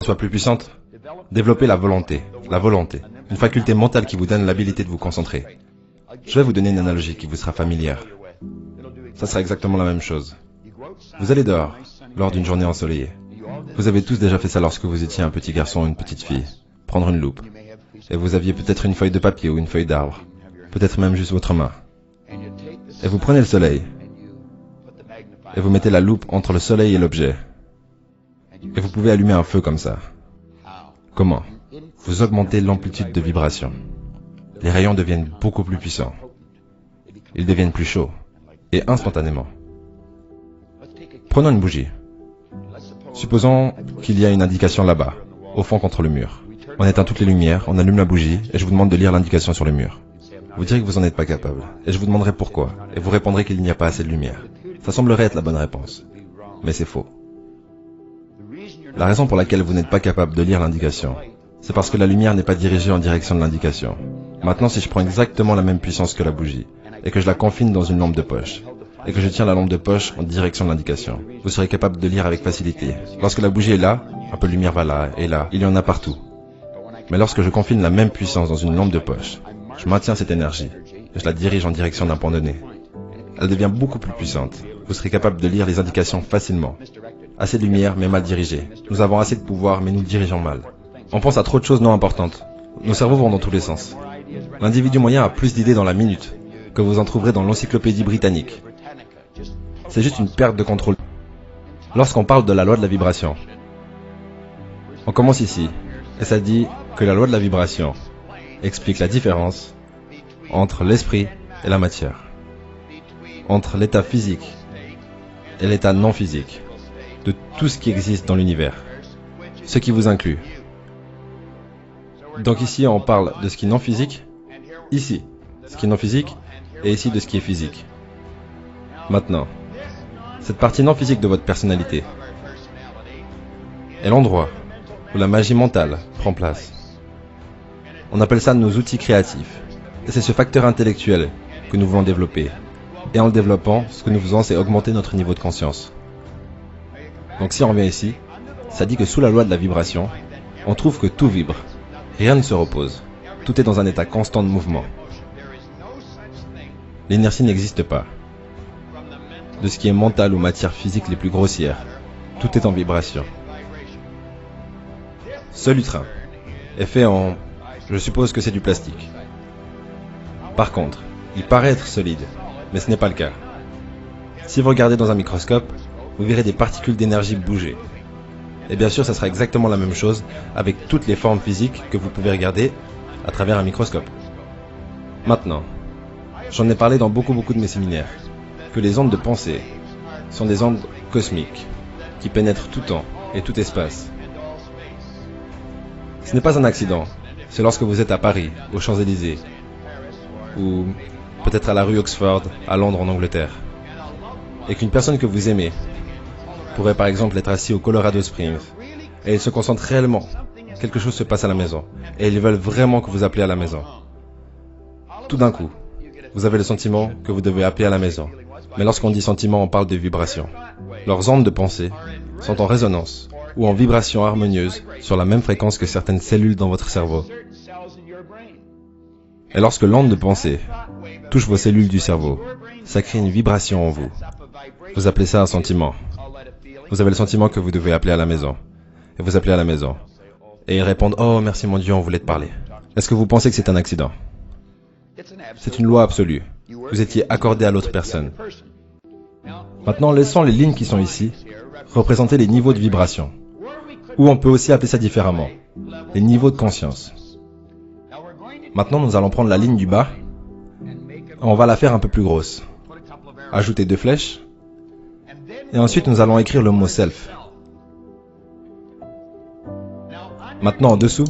soit plus puissante, développez la volonté. La volonté. Une faculté mentale qui vous donne l'habilité de vous concentrer. Je vais vous donner une analogie qui vous sera familière. Ça sera exactement la même chose. Vous allez dehors, lors d'une journée ensoleillée. Vous avez tous déjà fait ça lorsque vous étiez un petit garçon ou une petite fille. Prendre une loupe. Et vous aviez peut-être une feuille de papier ou une feuille d'arbre. Peut-être même juste votre main. Et vous prenez le soleil. Et vous mettez la loupe entre le soleil et l'objet. Et vous pouvez allumer un feu comme ça. Comment? Vous augmentez l'amplitude de vibration. Les rayons deviennent beaucoup plus puissants. Ils deviennent plus chauds. Et instantanément. Prenons une bougie. Supposons qu'il y a une indication là-bas, au fond contre le mur. On éteint toutes les lumières, on allume la bougie, et je vous demande de lire l'indication sur le mur. Vous direz que vous n'en êtes pas capable, et je vous demanderai pourquoi, et vous répondrez qu'il n'y a pas assez de lumière. Ça semblerait être la bonne réponse, mais c'est faux. La raison pour laquelle vous n'êtes pas capable de lire l'indication, c'est parce que la lumière n'est pas dirigée en direction de l'indication. Maintenant, si je prends exactement la même puissance que la bougie, et que je la confine dans une lampe de poche, et que je tiens la lampe de poche en direction de l'indication, vous serez capable de lire avec facilité. Lorsque la bougie est là, un peu de lumière va là et là, il y en a partout. Mais lorsque je confine la même puissance dans une lampe de poche, je maintiens cette énergie, et je la dirige en direction d'un point donné. Elle devient beaucoup plus puissante. Vous serez capable de lire les indications facilement. Assez de lumière, mais mal dirigée. Nous avons assez de pouvoir, mais nous dirigeons mal. On pense à trop de choses non importantes. Nos cerveaux vont dans tous les sens. L'individu moyen a plus d'idées dans la minute que vous en trouverez dans l'encyclopédie britannique. C'est juste une perte de contrôle. Lorsqu'on parle de la loi de la vibration, on commence ici, et ça dit que la loi de la vibration explique la différence entre l'esprit et la matière, entre l'état physique et l'état non physique, de tout ce qui existe dans l'univers, ce qui vous inclut. Donc ici on parle de ce qui est non physique, ici, ce qui est non physique, et ici de ce qui est physique. Maintenant, cette partie non physique de votre personnalité est l'endroit où la magie mentale prend place. On appelle ça nos outils créatifs. Et c'est ce facteur intellectuel que nous voulons développer. Et en le développant, ce que nous faisons, c'est augmenter notre niveau de conscience. Donc si on revient ici, ça dit que sous la loi de la vibration, on trouve que tout vibre. Rien ne se repose. Tout est dans un état constant de mouvement. L'inertie n'existe pas. De ce qui est mental ou matière physique les plus grossières, tout est en vibration. Ce lutrin est fait en... je suppose que c'est du plastique. Par contre, il paraît être solide, mais ce n'est pas le cas. Si vous regardez dans un microscope, vous verrez des particules d'énergie bouger. Et bien sûr, ça sera exactement la même chose avec toutes les formes physiques que vous pouvez regarder à travers un microscope. Maintenant, j'en ai parlé dans beaucoup de mes séminaires, que les ondes de pensée sont des ondes cosmiques qui pénètrent tout temps et tout espace. Ce n'est pas un accident, c'est lorsque vous êtes à Paris, aux Champs-Élysées, ou peut-être à la rue Oxford, à Londres en Angleterre, et qu'une personne que vous aimez pourrait par exemple être assis au Colorado Springs, et il se concentre réellement, quelque chose se passe à la maison, et ils veulent vraiment que vous appelez à la maison. Tout d'un coup, vous avez le sentiment que vous devez appeler à la maison. Mais lorsqu'on dit sentiment, on parle de vibration. Leurs ondes de pensée sont en résonance ou en vibration harmonieuse sur la même fréquence que certaines cellules dans votre cerveau. Et lorsque l'onde de pensée touche vos cellules du cerveau, ça crée une vibration en vous. Vous appelez ça un sentiment. Vous avez le sentiment que vous devez appeler à la maison. Et vous appelez à la maison. Et ils répondent « Oh, merci mon Dieu, on voulait te parler. » Est-ce que vous pensez que c'est un accident? C'est une loi absolue. Vous étiez accordé à l'autre personne. Maintenant, laissons les lignes qui sont ici représenter les niveaux de vibration. Ou on peut aussi appeler ça différemment. Les niveaux de conscience. Maintenant, nous allons prendre la ligne du bas. On va la faire un peu plus grosse. Ajouter 2 flèches. Et ensuite, nous allons écrire le mot self. Maintenant, en dessous,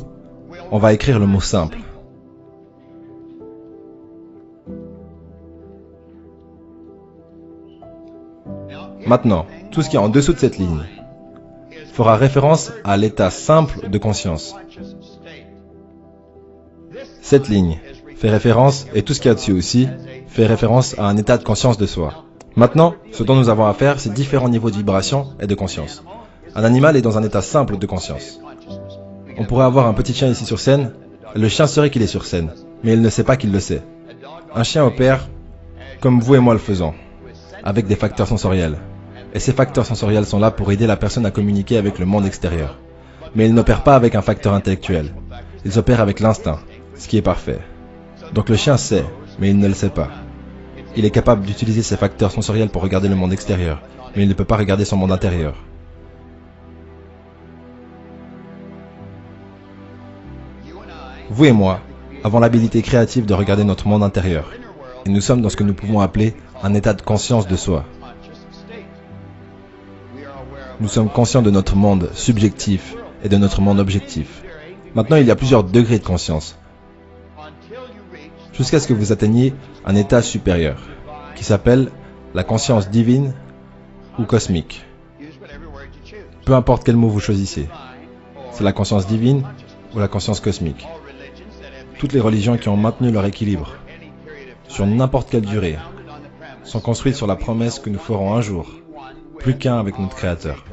on va écrire le mot simple. Maintenant, tout ce qui est en dessous de cette ligne fera référence à l'état simple de conscience. Cette ligne fait référence, et tout ce qu'il y a dessus aussi, fait référence à un état de conscience de soi. Maintenant, ce dont nous avons à faire, c'est différents niveaux de vibration et de conscience. Un animal est dans un état simple de conscience. On pourrait avoir un petit chien ici sur scène, et le chien saurait qu'il est sur scène, mais il ne sait pas qu'il le sait. Un chien opère comme vous et moi le faisons, avec des facteurs sensoriels. Et ces facteurs sensoriels sont là pour aider la personne à communiquer avec le monde extérieur. Mais ils n'opèrent pas avec un facteur intellectuel. Ils opèrent avec l'instinct, ce qui est parfait. Donc le chien sait, mais il ne le sait pas. Il est capable d'utiliser ces facteurs sensoriels pour regarder le monde extérieur, mais il ne peut pas regarder son monde intérieur. Vous et moi avons l'habilité créative de regarder notre monde intérieur, et nous sommes dans ce que nous pouvons appeler un état de conscience de soi. Nous sommes conscients de notre monde subjectif et de notre monde objectif. Maintenant, il y a plusieurs degrés de conscience, jusqu'à ce que vous atteigniez un état supérieur, qui s'appelle la conscience divine ou cosmique. Peu importe quel mot vous choisissez, c'est la conscience divine ou la conscience cosmique. Toutes les religions qui ont maintenu leur équilibre, sur n'importe quelle durée, sont construites sur la promesse que nous ferons un jour, plus qu'un avec notre Créateur.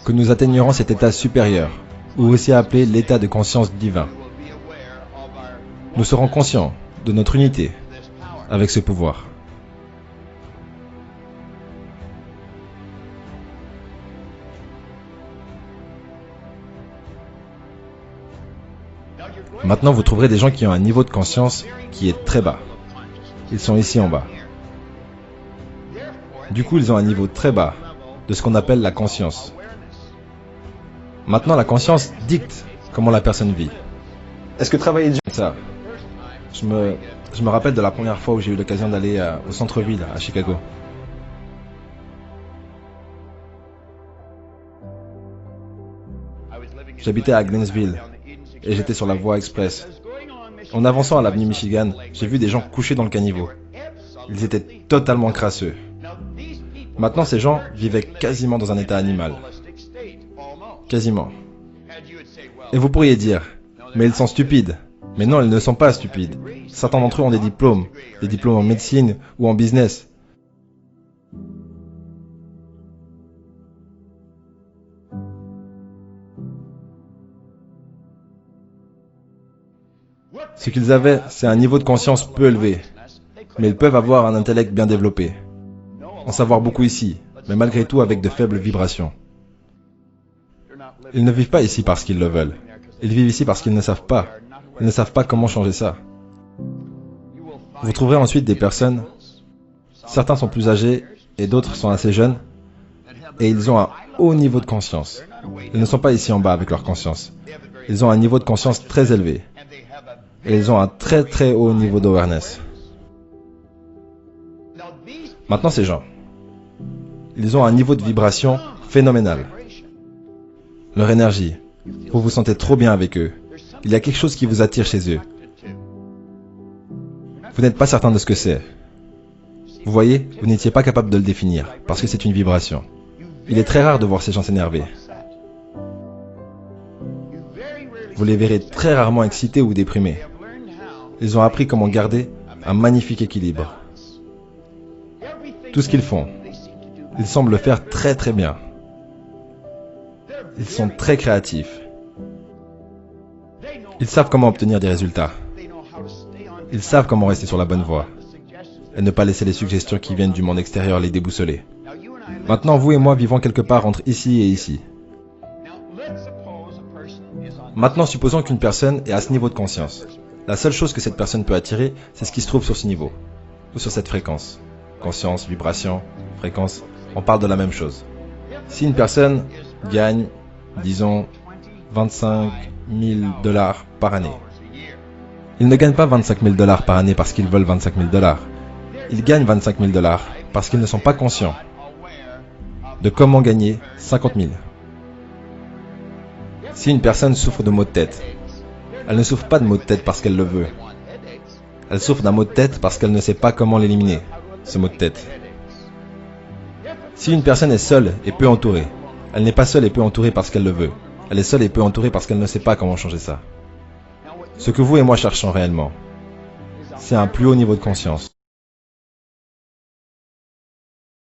Que nous atteignerons cet état supérieur, ou aussi appelé l'état de conscience divin. Nous serons conscients de notre unité avec ce pouvoir. Maintenant, vous trouverez des gens qui ont un niveau de conscience qui est très bas. Ils sont ici en bas. Du coup, ils ont un niveau très bas de ce qu'on appelle la conscience. Maintenant, la conscience dicte comment la personne vit. Est-ce que travailler dur, ça? Je me rappelle de la première fois où j'ai eu l'occasion d'aller au centre-ville, à Chicago. J'habitais à Gainesville et j'étais sur la voie express. En avançant à l'avenue Michigan, j'ai vu des gens couchés dans le caniveau. Ils étaient totalement crasseux. Maintenant, ces gens vivaient quasiment dans un état animal. Quasiment. Et vous pourriez dire, mais ils sont stupides. Mais non, ils ne sont pas stupides. Certains d'entre eux ont des diplômes en médecine ou en business. Ce qu'ils avaient, c'est un niveau de conscience peu élevé, mais ils peuvent avoir un intellect bien développé. En savoir beaucoup ici, mais malgré tout avec de faibles vibrations. Ils ne vivent pas ici parce qu'ils le veulent. Ils vivent ici parce qu'ils ne savent pas. Ils ne savent pas comment changer ça. Vous trouverez ensuite des personnes, certains sont plus âgés et d'autres sont assez jeunes, et ils ont un haut niveau de conscience. Ils ne sont pas ici en bas avec leur conscience. Ils ont un niveau de conscience très élevé. Et ils ont un très très haut niveau d'awareness. Maintenant, ces gens, ils ont un niveau de vibration phénoménal. Leur énergie, vous vous sentez trop bien avec eux. Il y a quelque chose qui vous attire chez eux. Vous n'êtes pas certain de ce que c'est. Vous voyez, vous n'étiez pas capable de le définir, parce que c'est une vibration. Il est très rare de voir ces gens s'énerver. Vous les verrez très rarement excités ou déprimés. Ils ont appris comment garder un magnifique équilibre. Tout ce qu'ils font, ils semblent le faire très très bien. Ils sont très créatifs. Ils savent comment obtenir des résultats. Ils savent comment rester sur la bonne voie et ne pas laisser les suggestions qui viennent du monde extérieur les déboussoler. Maintenant, vous et moi vivons quelque part entre ici et ici. Maintenant, supposons qu'une personne est à ce niveau de conscience. La seule chose que cette personne peut attirer, c'est ce qui se trouve sur ce niveau, ou sur cette fréquence. Conscience, vibration, fréquence, on parle de la même chose. Si une personne gagne, disons, 25 000 $ par année, ils ne gagnent pas 25 000 $ par année parce qu'ils veulent 25 000 $. Ils gagnent 25 000 $ parce qu'ils ne sont pas conscients de comment gagner 50 000. Si une personne souffre de maux de tête, elle ne souffre pas de maux de tête parce qu'elle le veut. Elle souffre d'un maux de tête parce qu'elle ne sait pas comment l'éliminer, ce maux de tête. Si une personne est seule et peu entourée, elle n'est pas seule et peu entourée parce qu'elle le veut. Elle est seule et peu entourée parce qu'elle ne sait pas comment changer ça. Ce que vous et moi cherchons réellement, c'est un plus haut niveau de conscience.